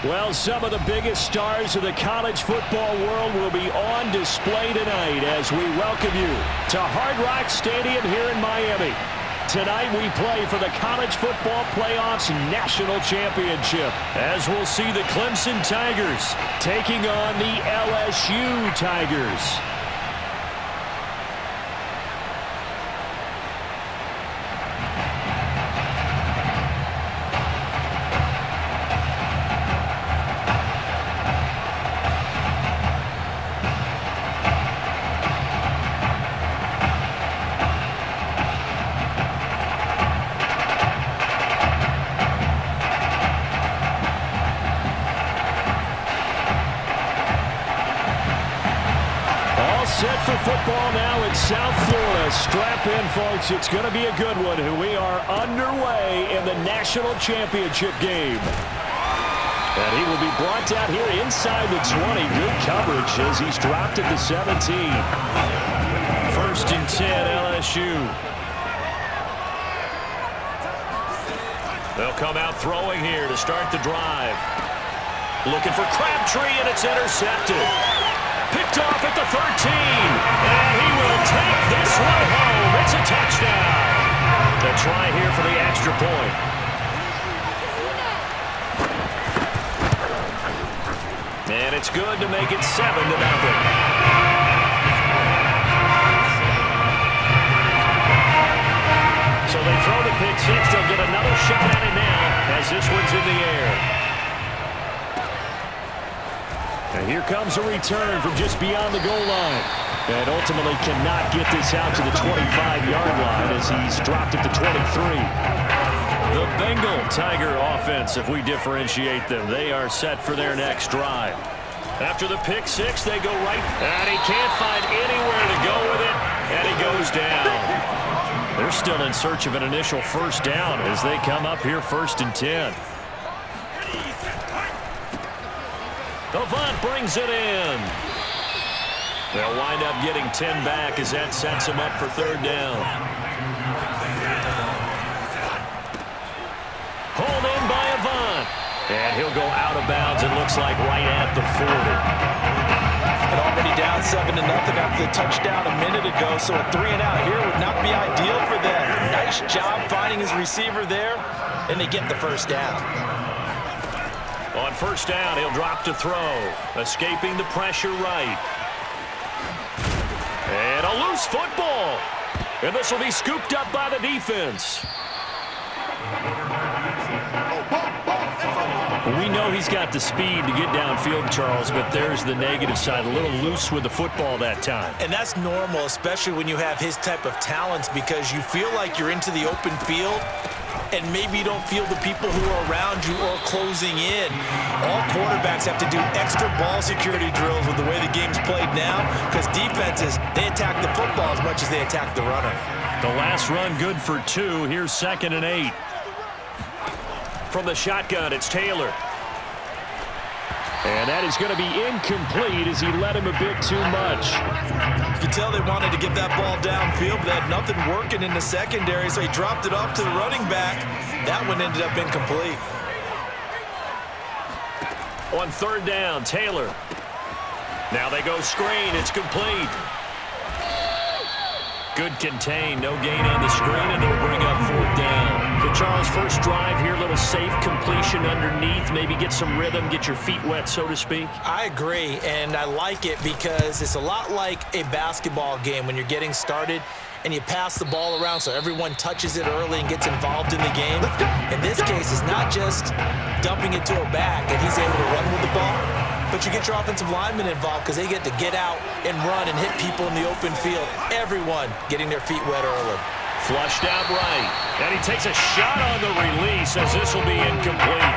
Well, some of the biggest stars of the college football world will be on display tonight as we welcome you to Hard Rock Stadium here in Miami. Tonight we play for the College Football Playoffs National Championship as we'll see the Clemson Tigers taking on the LSU Tigers. Set for football now in South Florida. Strap in, folks. It's going to be a good one. We are underway in the national championship game. And he will be brought down here inside the 20. Good coverage as he's dropped at the 17. First and 10, LSU. They'll come out throwing here to start the drive. Looking for Crabtree, and it's intercepted. Picked off at the 13, and he will take this one home. It's a touchdown. The try here for the extra point. And it's good to make it 7-0. So they throw the pick six. They'll get another shot at it now as this one's in the air. And here comes a return from just beyond the goal line. And ultimately cannot get this out to the 25-yard line as he's dropped at the 23. The Bengal Tiger offense, if we differentiate them, they are set for their next drive. After the pick six, they go right, and he can't find anywhere to go with it, and he goes down. They're still in search of an initial first down as they come up here 1st and 10. Avant brings it in. They'll wind up getting 10 back as that sets them up for 3rd down. Hauled in by Avant. And he'll go out of bounds, it looks like, right at the 40. And already down 7-0 after the touchdown a minute ago, so a 3-and-out here would not be ideal for them. Nice job finding his receiver there, and they get the first down. On 1st down, he'll drop to throw, escaping the pressure right. And a loose football. And this will be scooped up by the defense. We know he's got the speed to get downfield, Charles, but there's the negative side. A little loose with the football that time. And that's normal, especially when you have his type of talents, because you feel like you're into the open field, and maybe you don't feel the people who are around you or closing in. All quarterbacks have to do extra ball security drills with the way the game's played now, because defenses, they attack the football as much as they attack the runner. The last run good for 2. Here's 2nd and 8. From the shotgun, it's Taylor. And that is going to be incomplete as he led him a bit too much. You can tell they wanted to get that ball downfield, but they had nothing working in the secondary, so he dropped it off to the running back. That one ended up incomplete. On 3rd down, Taylor. Now they go screen. It's complete. Good contain. No gain on the screen, and it'll bring up 4th down. So Charles, first drive here, little safe completion underneath. Maybe get some rhythm, get your feet wet, so to speak. I agree, and I like it because it's a lot like a basketball game when you're getting started and you pass the ball around so everyone touches it early and gets involved in the game. In this case, it's not just dumping it to a back and he's able to run with the ball, but you get your offensive linemen involved because they get to get out and run and hit people in the open field. Everyone getting their feet wet early. Flushed out right. And he takes a shot on the release as this will be incomplete.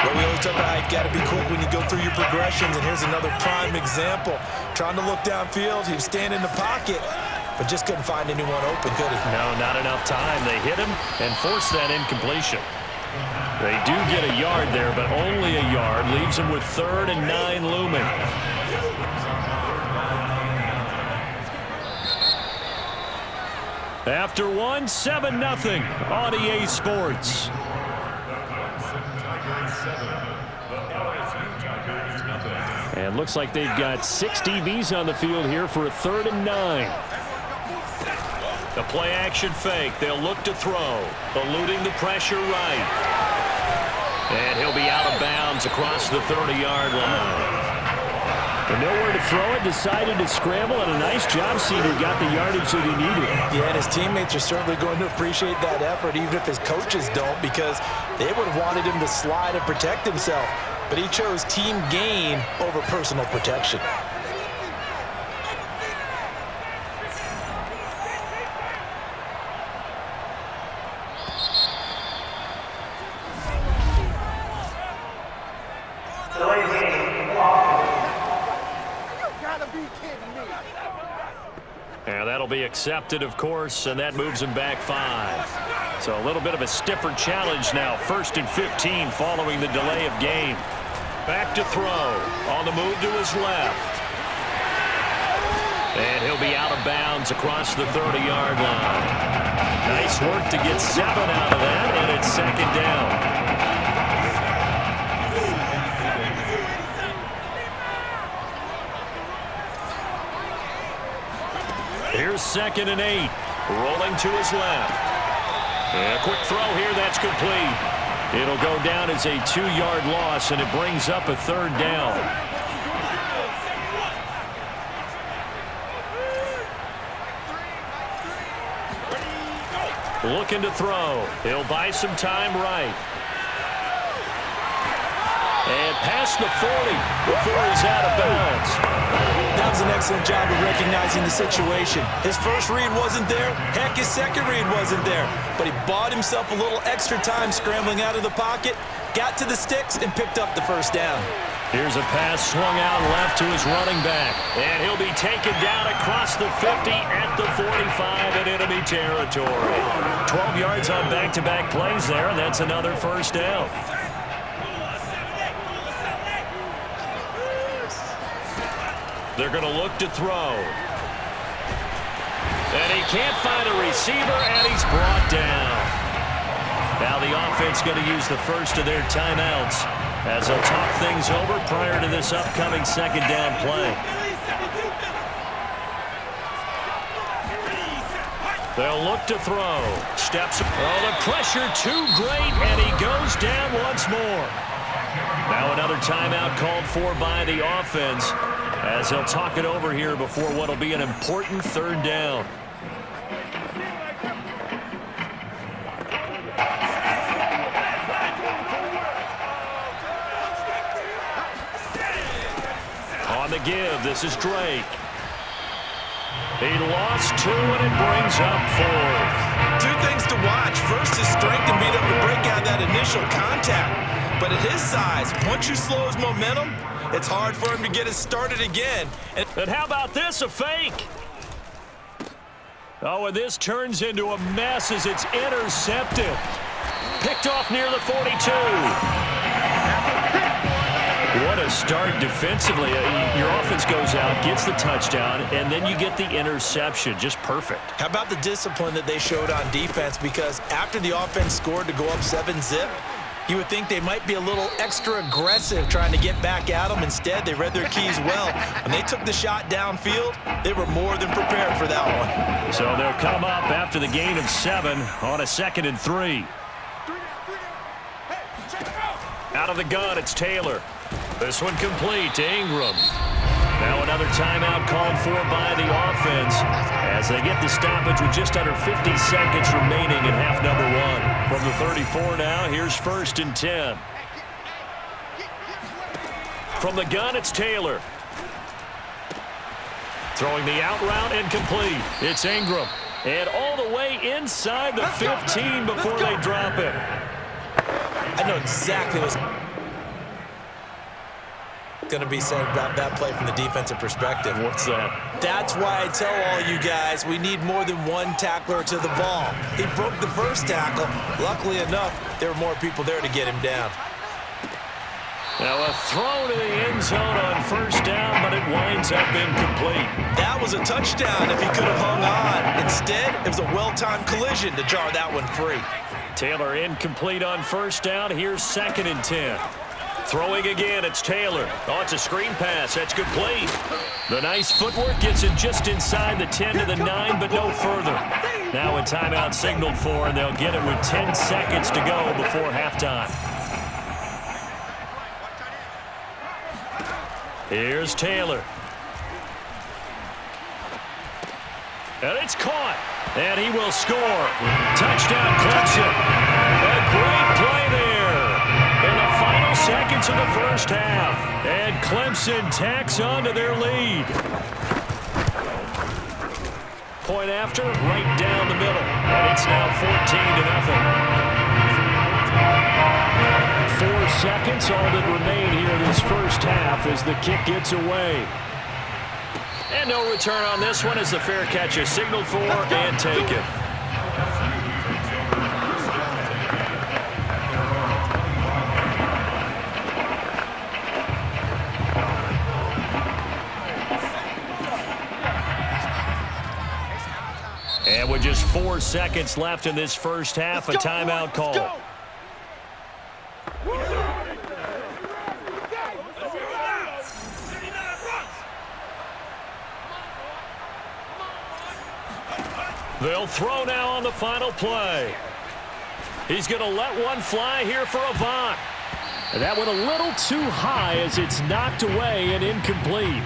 Well, we always talk about how you've got to be quick when you go through your progressions, and here's another prime example. Trying to look downfield, he was standing in the pocket, but just couldn't find anyone open, could he? No, not enough time. They hit him and forced that incompletion. They do get a yard there, but only a yard. Leaves him with 3rd and 9 looming. After 7-0 on EA Sports. And looks like they've got 6 DBs on the field here for a 3rd and 9. The play action fake. They'll look to throw. Eluding the pressure right. And he'll be out of bounds across the 30-yard line. And nowhere to throw it, decided to scramble, and a nice job seeing who got the yardage that he needed. Yeah, and his teammates are certainly going to appreciate that effort, even if his coaches don't, because they would have wanted him to slide and protect himself. But he chose team gain over personal protection. And that'll be accepted, of course, and that moves him back 5. So a little bit of a stiffer challenge now. 1st and 15 following the delay of game. Back to throw. On the move to his left. And he'll be out of bounds across the 30-yard line. Nice work to get 7 out of that, and it's 2nd down. Here's 2nd and 8. Rolling to his left. And a quick throw here. That's complete. It'll go down as a 2-yard loss, and it brings up a 3rd down. Looking to throw. He'll buy some time right. And past the 40 before he's out of bounds. That was an excellent job of recognizing the situation. His first read wasn't there. Heck, his second read wasn't there. But he bought himself a little extra time scrambling out of the pocket, got to the sticks, and picked up the 1st down. Here's a pass swung out left to his running back. And he'll be taken down across the 50 at the 45 in enemy territory. 12 yards on back-to-back plays there, and that's another 1st down. They're going to look to throw. And he can't find a receiver, and he's brought down. Now the offense going to use the first of their timeouts as they'll talk things over prior to this upcoming 2nd down play. They'll look to throw. Steps. Oh, the pressure too great, and he goes down once more. Now another timeout called for by the offense as they'll talk it over here before what will be an important 3rd down. On the give, this is Drake. He lost 2, and it brings up 4th. 2 things to watch. First, his strength and being able to break out that initial contact. But at his size, once you slow his momentum, it's hard for him to get it started again. And how about this, a fake? Oh, and this turns into a mess as it's intercepted. Picked off near the 42. What a start defensively. Your offense goes out, gets the touchdown, and then you get the interception. Just perfect. How about the discipline that they showed on defense? Because after the offense scored to go up 7-zip, you would think they might be a little extra aggressive trying to get back at them. Instead, they read their keys well. When they took the shot downfield, they were more than prepared for that one. So they'll come up after the gain of 7 on a 2nd and 3. Out of the gun, it's Taylor. This one complete to Ingram. Now another timeout called for by the offense as they get the stoppage with just under 50 seconds remaining in half number 1. From the 34 now, here's 1st and 10. From the gun, it's Taylor. Throwing the out route incomplete. It's Ingram. And all the way inside the 15 before they drop it. I know exactly what's going to be said about that play from the defensive perspective. What's that? That's why I tell all you guys we need more than one tackler to the ball. He broke the first tackle. Luckily enough, there were more people there to get him down. Now a throw to the end zone on 1st down, but it winds up incomplete. That was a touchdown if he could have hung on. Instead, it was a well-timed collision to jar that one free. Taylor incomplete on 1st down. Here's 2nd and 10. Throwing again, it's Taylor. Oh, it's a screen pass. That's complete. The nice footwork gets it just inside the 10 to the 9, but no further. Now a timeout signaled for, and they'll get it with 10 seconds to go before halftime. Here's Taylor. And it's caught. And he will score. Touchdown, Clemson. A great play there in the final seconds of the first half. And Clemson tacks on to their lead. Point after, right down the middle. And it's now 14-0. 4 seconds, all that remain here in this first half as the kick gets away. And no return on this one as the fair catch is signaled for and taken. And with just 4 seconds left in this first half, a timeout call. They'll throw now on the final play. He's going to let one fly here for Avant. And that went a little too high as it's knocked away and incomplete.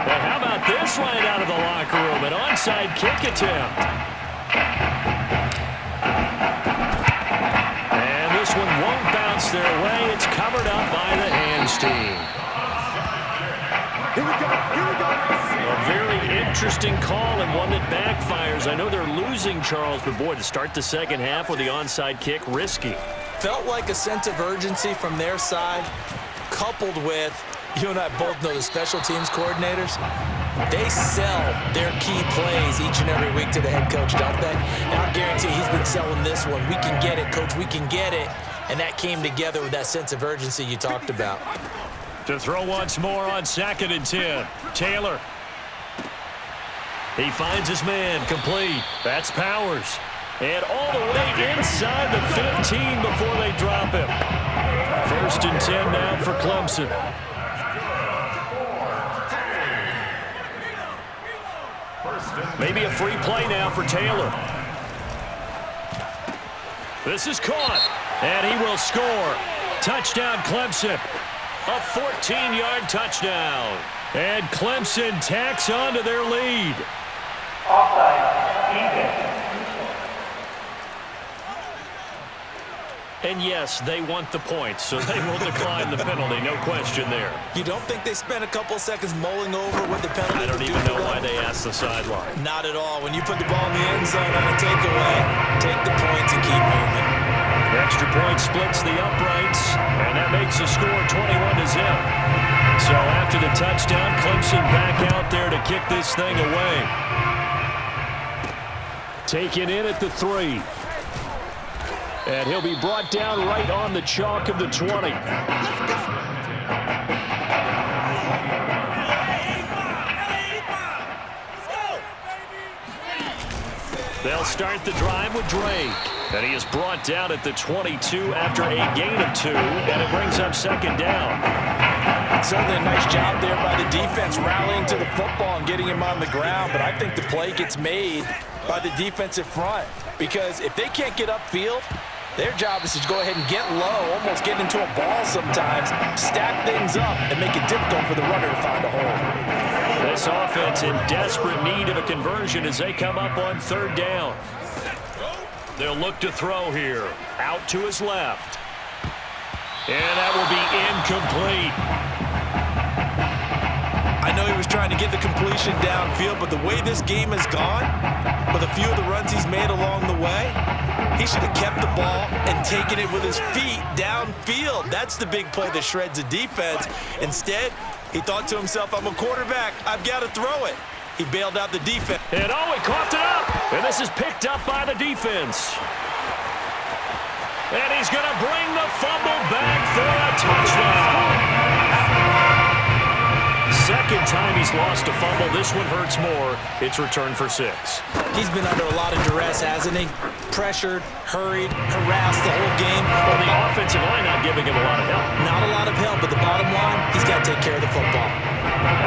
And how about this right out of the locker room? An onside kick attempt. This one won't bounce their way. It's covered up by the hands team. Here we go. A very interesting call and one that backfires. I know they're losing, Charles, but boy, to start the second half with the onside kick, risky. Felt like a sense of urgency from their side, coupled with, you and I both know the special teams coordinators. They sell their key plays each and every week to the head coach, don't they? And I'll guarantee he's been selling this one. We can get it, coach. We can get it. And that came together with that sense of urgency you talked about. To throw once more on 2nd and 10. Taylor. He finds his man complete. That's Powers. And all the way inside the 15 before they drop him. 1st and 10 now for Clemson. Maybe a free play now for Taylor. This is caught, and he will score. Touchdown, Clemson. A 14-yard touchdown. And Clemson tacks on to their lead. Offside, even. And yes, they want the points, so they will decline the penalty, no question there. You don't think they spent a couple seconds mulling over what the penalty? I don't even know why they asked the sideline. Not at all. When you put the ball in the end zone on a takeaway, take the points and keep moving. Extra point splits the uprights, and that makes the score 21-0. So after the touchdown, Clemson back out there to kick this thing away. Taken in at the 3. And he'll be brought down right on the chalk of the 20. They'll start the drive with Drake. And he is brought down at the 22 after a gain of 2, and it brings up 2nd down. Certainly a nice job there by the defense rallying to the football and getting him on the ground, but I think the play gets made by the defensive front because if they can't get upfield, their job is to go ahead and get low, almost get into a ball sometimes, stack things up, and make it difficult for the runner to find a hole. This offense in desperate need of a conversion as they come up on 3rd down. They'll look to throw here. Out to his left. And that will be incomplete. I know he was trying to get the completion downfield, but the way this game has gone, with a few of the runs he's made along the way, he should have kept the ball and taken it with his feet downfield. That's the big play that shreds the defense. Instead, he thought to himself, I'm a quarterback. I've got to throw it. He bailed out the defense. And oh, he coughed it up. And this is picked up by the defense. And he's going to bring the fumble back for a touchdown. 2nd time he's lost a fumble, this one hurts more. It's returned for 6. He's been under a lot of duress, hasn't he? Pressured, hurried, harassed the whole game. Well, the offensive line not giving him a lot of help. Not a lot of help, but the bottom line, he's got to take care of the football.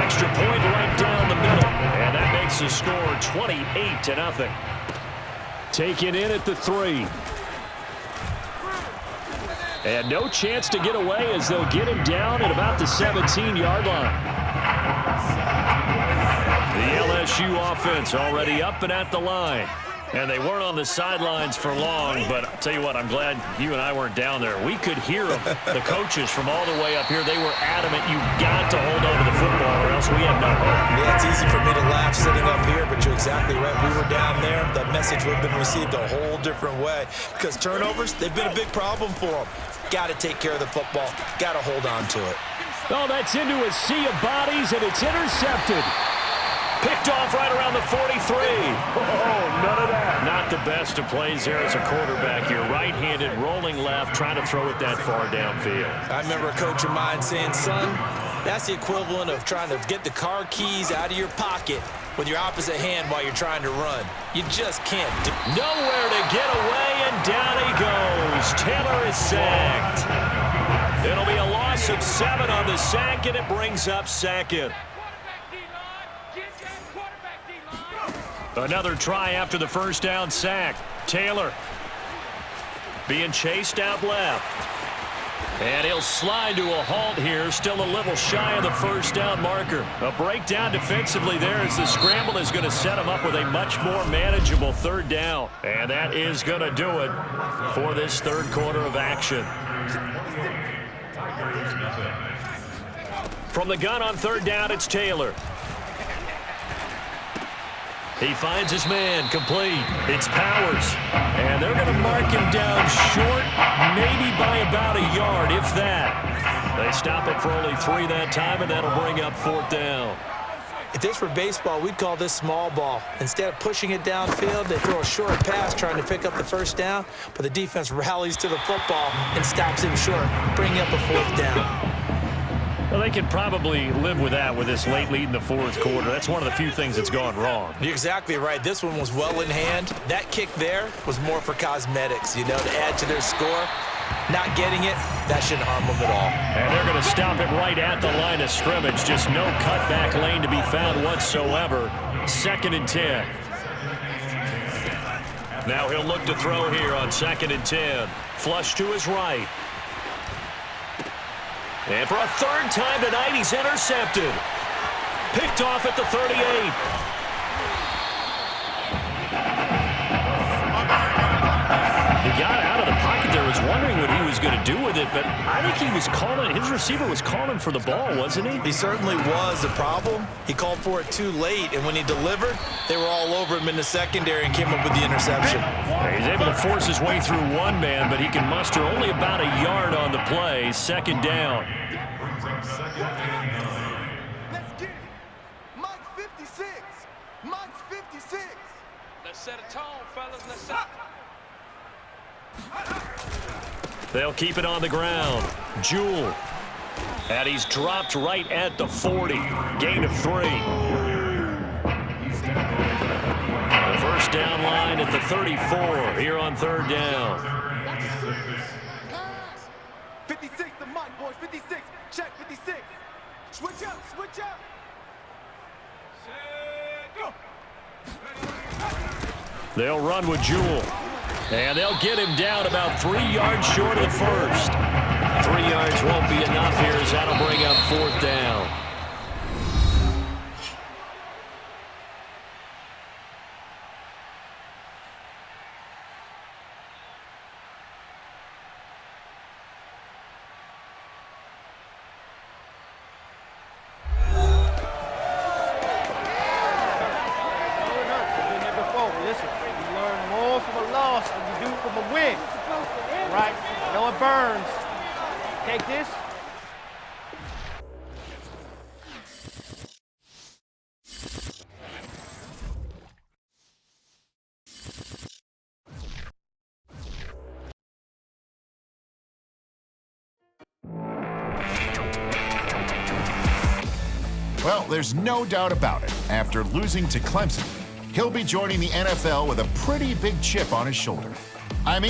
Extra point right down the middle. And that makes the score 28-0. Taken in at the 3. And no chance to get away as they'll get him down at about the 17-yard line. The LSU offense already up and at the line. And they weren't on the sidelines for long, but I'll tell you what, I'm glad you and I weren't down there. We could hear them. The coaches from all the way up here, they were adamant, you've got to hold on to the football or else we have no hope. Yeah, it's easy for me to laugh sitting up here, but you're exactly right. We were down there. That message would have been received a whole different way because turnovers, they've been a big problem for them. Got to take care of the football. Got to hold on to it. Oh, that's into a sea of bodies, and it's intercepted. Picked off right around the 43. Oh, none of that. Not the best of plays there as a quarterback. You're right-handed, rolling left, trying to throw it that far downfield. I remember a coach of mine saying, son, that's the equivalent of trying to get the car keys out of your pocket with your opposite hand while you're trying to run. You just can't do it. Nowhere to get away, and down he goes. Taylor is sacked. It'll be a loss of 7 on the sack, and it brings up second. Another try after the first down sack. Taylor being chased out left. And he'll slide to a halt here, still a little shy of the first down marker. A breakdown defensively there as the scramble is going to set him up with a much more manageable third down. And that is going to do it for this third quarter of action. From the gun on third down, it's Taylor. He finds his man, complete. It's Powers. And they're going to mark him down short, maybe by about a yard, if that. They stop it for only 3 that time, and that'll bring up fourth down. If this were baseball, we'd call this small ball. Instead of pushing it downfield, they throw a short pass trying to pick up the first down, but the defense rallies to the football and stops him short, bringing up a fourth down. Well, they can probably live with that with this late lead in the fourth quarter. That's one of the few things that's gone wrong. You're exactly right. This one was well in hand. That kick there was more for cosmetics, you know, to add to their score. Not getting it, that shouldn't harm them at all. And they're going to stop it right at the line of scrimmage. Just no cutback lane to be found whatsoever. 2nd and 10. Now he'll look to throw here on 2nd and 10. Flush to his right. And for a third time tonight, he's intercepted. Picked off at the 38. He got out of the pocket there, was wondering what he was going to do with it, but I think he was calling, his receiver was calling for the ball, wasn't he? He certainly was. The problem, he called for it too late, and when he delivered, they were all over him in the secondary and came up with the interception. He's able to force his way through one man, but he can muster only about a yard on the play. 2nd down. Let's get it. Mike's 56. Mike's 56. Let's set a tone, fellas. Let's set They'll keep it on the ground. Jewell. And he's dropped right at the 40. Gain of 3. The first down line at the 34 here on third down. 56 to Mike, boys. 56. Check 56. Switch up. Switch up. They'll run with Jewell. And they'll get him down about 3 yards short of the first. 3 yards won't be enough here as that'll bring up fourth down. Right? I know it burns. Take this. Well, there's no doubt about it. After losing to Clemson, he'll be joining the NFL with a pretty big chip on his shoulder. I mean,